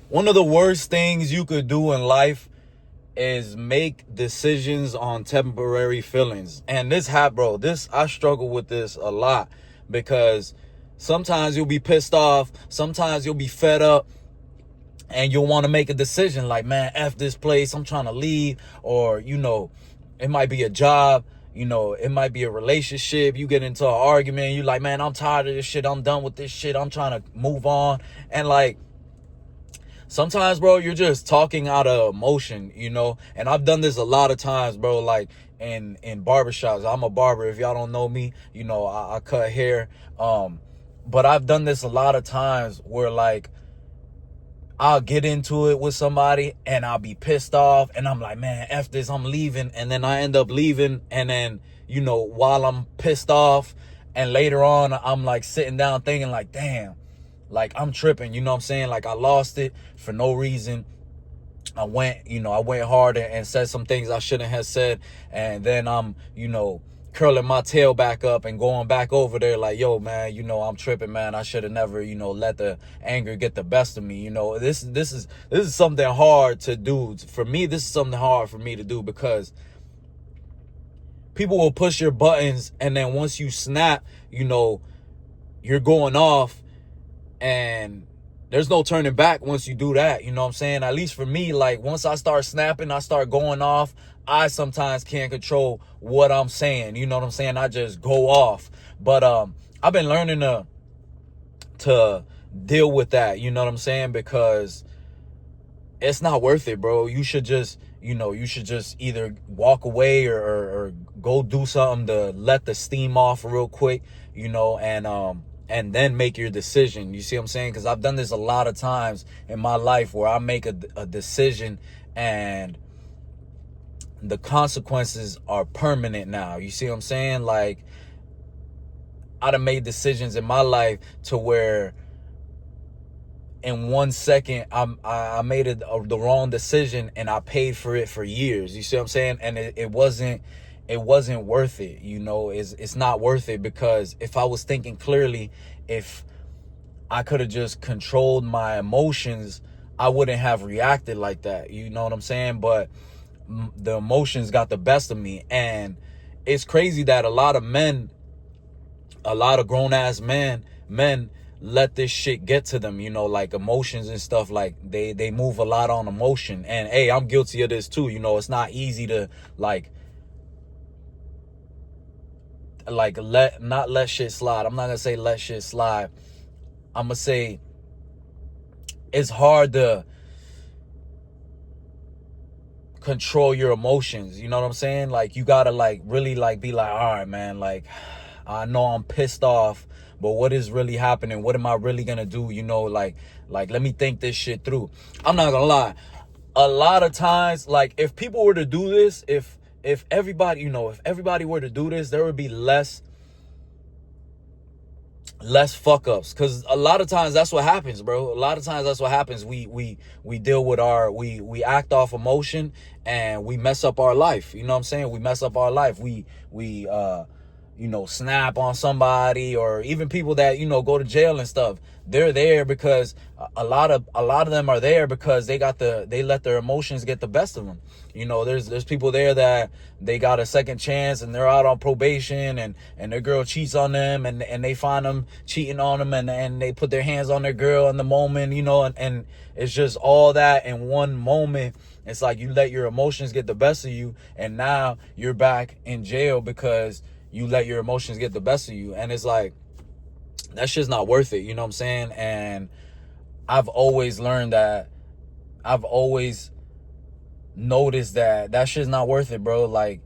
One of the worst things you could do in life is make decisions on temporary feelings. And I struggle with this a lot, because sometimes you'll be pissed off, sometimes you'll be fed up, and you'll want to make a decision like, man, F this place, I'm trying to leave. Or, it might be a job, it might be a relationship. You get into an argument, you like, man, I'm tired of this shit, I'm done with this shit, I'm trying to move on. And like, sometimes, bro, you're just talking out of emotion, and I've done this a lot of times, bro, like in barbershops. I'm a barber. If y'all don't know me, I cut hair. But I've done this a lot of times where, like, I'll get into it with somebody and I'll be pissed off and I'm like, man, F this, I'm leaving. And then I end up leaving. And then, while I'm pissed off, and later on, I'm like sitting down thinking like, damn, like I'm tripping, you know what I'm saying? Like I lost it for no reason. I went hard and said some things I shouldn't have said. And then I'm, curling my tail back up and going back over there like, yo, man, I'm tripping, man. I should have never, let the anger get the best of me. This is something hard to do. For me, this is something hard for me to do, because people will push your buttons, and then once you snap, you're going off, and there's no turning back once you do that. You know what I'm saying? At least for me, like once I start snapping, I start going off, I sometimes can't control what I'm saying. You know what I'm saying? I just go off. But I've been learning to deal with that, you know what I'm saying? Because it's not worth it, bro. You should just, either walk away or go do something to let the steam off real quick, and then make your decision. You see what I'm saying? Because I've done this a lot of times in my life where I make a decision and the consequences are permanent now. You see what I'm saying? Like, I done made decisions in my life to where in 1 second I made the wrong decision and I paid for it for years. You see what I'm saying? And it wasn't worth it. It's not worth it, because if I was thinking clearly, if I could have just controlled my emotions, I wouldn't have reacted like that. You know what I'm saying? But the emotions got the best of me. And it's crazy that a lot of grown ass men let this shit get to them, like emotions and stuff. Like they move a lot on emotion. And hey, I'm guilty of this too. It's not easy to like let shit slide. I'm not gonna say let shit slide. I'm gonna say it's hard to control your emotions. You know what I'm saying? Like you gotta like really like be like, all right, man, like I know I'm pissed off, but what is really happening? What am I really gonna do? Like let me think this shit through. I'm not gonna lie. A lot of times, like if people were to do this, if everybody, if everybody were to do this, there would be less fuck ups. Because a lot of times that's what happens, bro. A lot of times that's what happens. We deal with we act off emotion and we mess up our life. You know what I'm saying? We mess up our life. We snap on somebody, or even people that, go to jail and stuff. They're there because a lot of them are there because they let their emotions get the best of them. There's people there that they got a second chance and they're out on probation, and their girl cheats on them, and they find them cheating on them, and they put their hands on their girl in the moment, and it's just all that in one moment. It's like you let your emotions get the best of you, and now you're back in jail because you let your emotions get the best of you. And it's like, that shit's not worth it. You know what I'm saying? And I've always learned that. I've always noticed that shit's not worth it, bro. Like,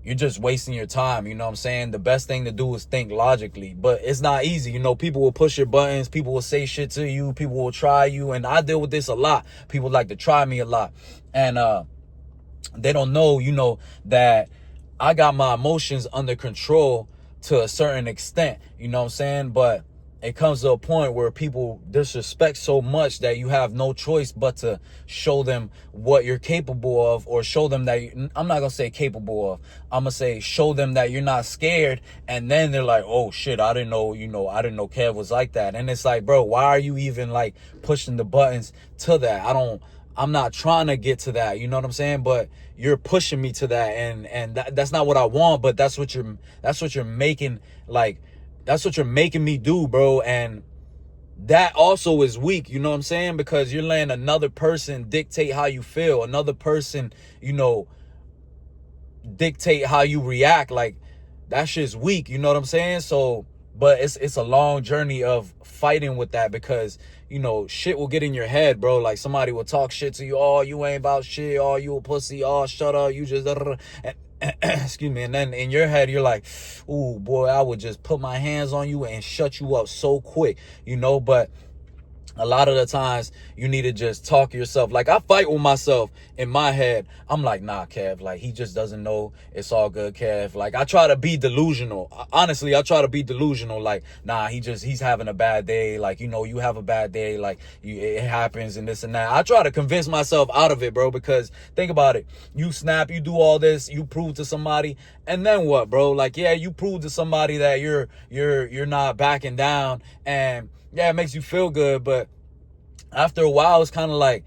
you're just wasting your time. You know what I'm saying? The best thing to do is think logically, but it's not easy. People will push your buttons. People will say shit to you. People will try you. And I deal with this a lot. People like to try me a lot. And they don't know, that I got my emotions under control to a certain extent. You know what I'm saying? But it comes to a point where people disrespect so much that you have no choice but to show them what you're capable of, or show them that I'm not gonna say capable of, I'm gonna say show them that you're not scared. And then they're like, oh shit, I didn't know, I didn't know Kev was like that. And it's like, bro, why are you even like pushing the buttons to that? I'm not trying to get to that, you know what I'm saying? But you're pushing me to that, and that's not what I want. But that's what you're making, like, that's what you're making me do, bro. And that also is weak, you know what I'm saying? Because you're letting another person dictate how you feel, another person, dictate how you react. Like, that shit's weak, you know what I'm saying? So, but it's a long journey of fighting with that, because shit will get in your head, bro. Like, somebody will talk shit to you. Oh, you ain't about shit. Oh, you a pussy. Oh, shut up. You just excuse me. And then in your head, you're like, ooh, boy, I would just put my hands on you and shut you up so quick, but a lot of the times you need to just talk yourself. Like, I fight with myself in my head. I'm like, nah, Kev, like, he just doesn't know. It's all good, Kev. Like, I try to be delusional. Honestly, I try to be delusional. Like, nah, he's having a bad day. Like, you have a bad day. Like, it happens and this and that. I try to convince myself out of it, bro, because think about it. You snap, you do all this, you prove to somebody, and then what, bro? Like, yeah, you prove to somebody that you're not backing down, and yeah, it makes you feel good, but after a while, it's kind of like,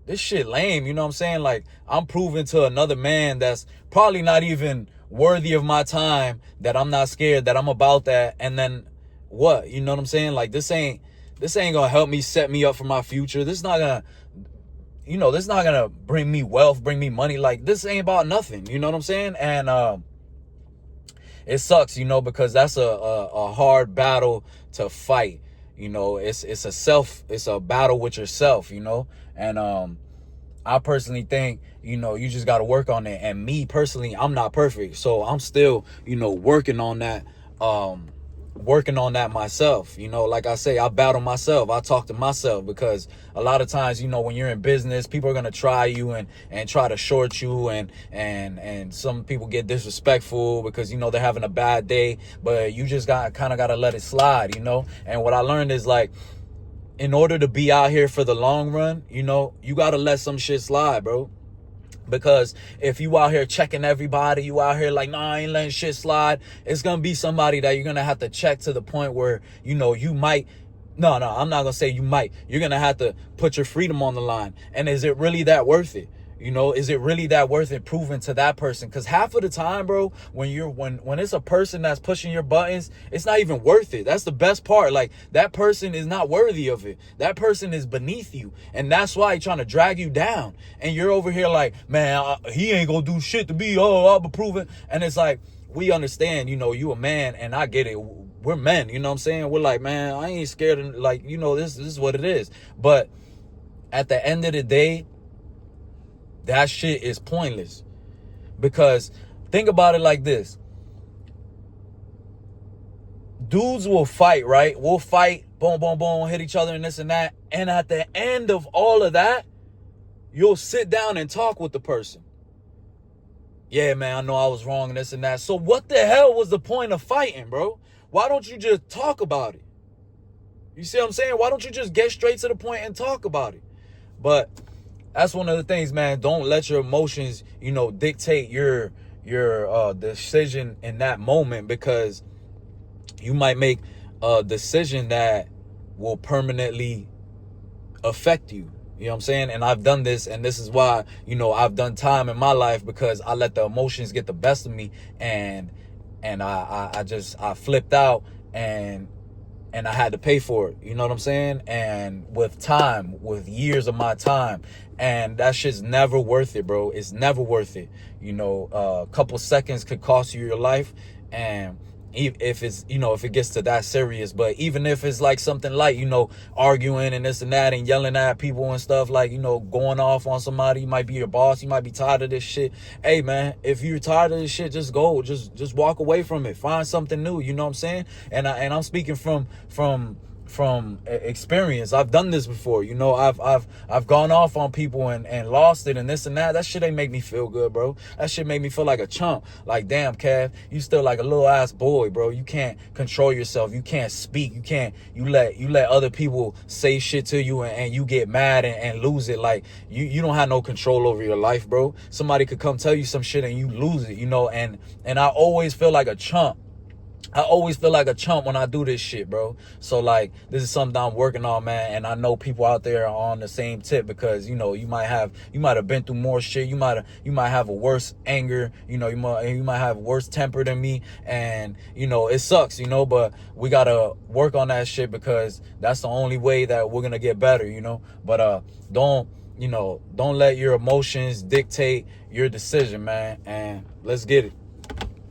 this shit lame, you know what I'm saying? Like, I'm proving to another man that's probably not even worthy of my time that I'm not scared, that I'm about that, and then what? You know what I'm saying? Like, this ain't gonna help me set me up for my future. This is not gonna, this is not gonna bring me wealth, bring me money. Like, this ain't about nothing, you know what I'm saying? And it sucks, because that's a hard battle to fight. It's a battle with yourself, and I personally think, you just got to work on it. And me personally, I'm not perfect, so I'm still, working on that myself. Like I say, I battle myself, I talk to myself, because a lot of times, when you're in business, people are going to try you and try to short you, and some people get disrespectful because they're having a bad day, but you just got to let it slide. And what I learned is, like, in order to be out here for the long run, you got to let some shit slide, bro. Because if you out here checking everybody, you out here like, nah, I ain't letting shit slide, it's going to be somebody that you're going to have to check to the point where, you might, no, I'm not going to say you might. You're going to have to put your freedom on the line. And is it really that worth it? Is it really that worth it proving to that person? Because half of the time, bro, when it's a person that's pushing your buttons, it's not even worth it. That's the best part. Like, that person is not worthy of it. That person is beneath you. And that's why he's trying to drag you down. And you're over here like, man, he ain't gonna do shit to me. Oh, I'll be proving. And it's like, we understand, you a man, and I get it. We're men, you know what I'm saying? We're like, man, I ain't scared of, like, this is what it is. But at the end of the day, that shit is pointless. Because think about it like this. Dudes will fight, right? We'll fight, boom, boom, boom, hit each other and this and that. And at the end of all of that, you'll sit down and talk with the person. Yeah, man, I know I was wrong and this and that. So what the hell was the point of fighting, bro? Why don't you just talk about it? You see what I'm saying? Why don't you just get straight to the point and talk about it? But that's one of the things, man. Don't let your emotions, dictate your decision in that moment, because you might make a decision that will permanently affect you. You know what I'm saying? And I've done this, and this is why, I've done time in my life, because I let the emotions get the best of me, and I flipped out, and I had to pay for it. You know what I'm saying? And with time, with years of my time, and that shit's never worth it, bro. It's never worth it. A couple seconds could cost you your life, and if it's, if it gets to that serious. But even if it's like something like, arguing and this and that and yelling at people and stuff, like, going off on somebody, you might be your boss, you might be tired of this shit. Hey, man, if you're tired of this shit, just go, just walk away from it, find something new. You know what I'm saying? And I'm speaking from experience. I've done this before. You know, I've gone off on people and lost it and this and that. That shit ain't make me feel good, bro. That shit made me feel like a chump. Like, damn, Cav, you still like a little ass boy, bro. You can't control yourself. You can't speak. You let other people say shit to you and you get mad and lose it. Like, you don't have no control over your life, bro. Somebody could come tell you some shit and you lose it, you know, and I always feel like a chump. I always feel like a chump when I do this shit, bro. So, like, this is something I'm working on, man. And I know people out there are on the same tip because, you know, you might have been through more shit. You might have a worse anger. You know, you might have worse temper than me. And, you know, it sucks, you know, but we got to work on that shit because that's the only way that we're going to get better, you know. But don't let your emotions dictate your decision, man. And let's get it.